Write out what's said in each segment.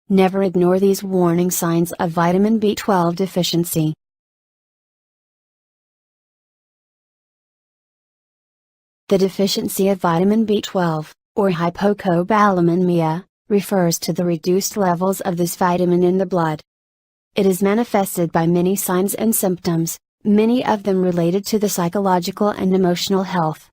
Never ignore these warning signs of vitamin B12 deficiency. The deficiency of vitamin B12, or hypocobalamin, refers to the reduced levels of this vitamin in the blood. It is manifested by many signs and symptoms, many of them related to the psychological and emotional health.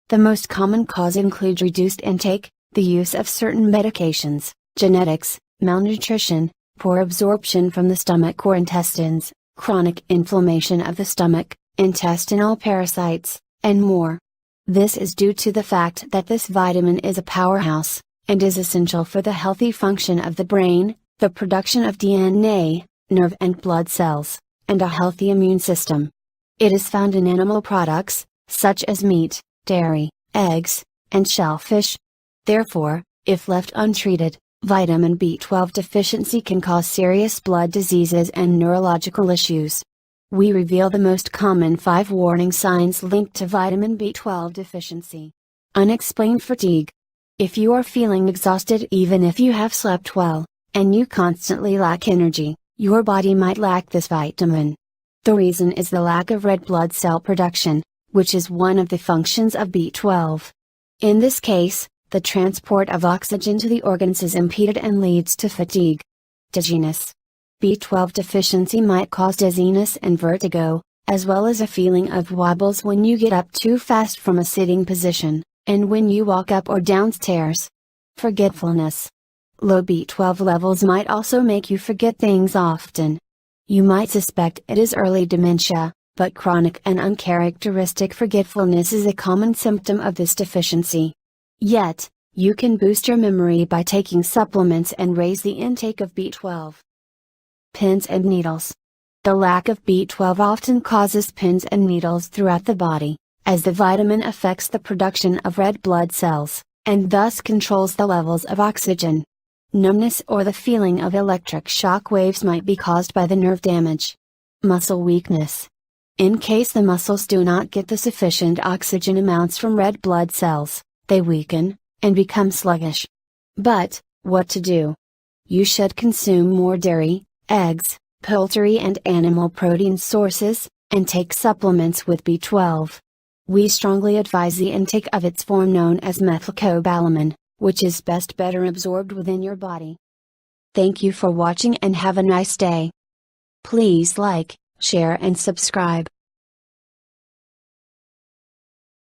The most common cause include reduced intake, the use of certain medications, genetics, malnutrition, poor absorption from the stomach or intestines, chronic inflammation of the stomach, intestinal parasites, and more. This is due to the fact that this vitamin is a powerhouse, and is essential for the healthy function of the brain, the production of DNA, nerve and blood cells, and a healthy immune system. It is found in animal products, such as meat, dairy, eggs, and shellfish. Therefore, if left untreated, vitamin B12 deficiency can cause serious blood diseases and neurological issues. We reveal the most common 5 warning signs linked to vitamin B12 deficiency. Unexplained fatigue. If you are feeling exhausted even if you have slept well, and you constantly lack energy, your body might lack this vitamin. The reason is the lack of red blood cell production, which is one of the functions of B12. In this case, the transport of oxygen to the organs is impeded and leads to fatigue. Dizziness. B12 deficiency might cause dizziness and vertigo, as well as a feeling of wobbles when you get up too fast from a sitting position, and when you walk up or down stairs. Forgetfulness. Low B12 levels might also make you forget things often. You might suspect it is early dementia, but chronic and uncharacteristic forgetfulness is a common symptom of this deficiency. Yet, you can boost your memory by taking supplements and raise the intake of B12. Pins and needles. The lack of B12 often causes pins and needles throughout the body, as the vitamin affects the production of red blood cells, and thus controls the levels of oxygen. Numbness or the feeling of electric shock waves might be caused by the nerve damage. Muscle weakness. In case the muscles do not get the sufficient oxygen amounts from red blood cells, they weaken, and become sluggish. But, what to do? You should consume more dairy, eggs, poultry and animal protein sources, and take supplements with B12. We strongly advise the intake of its form known as methylcobalamin, which is best better absorbed within your body. Thank you for watching and have a nice day. Please like, share and subscribe.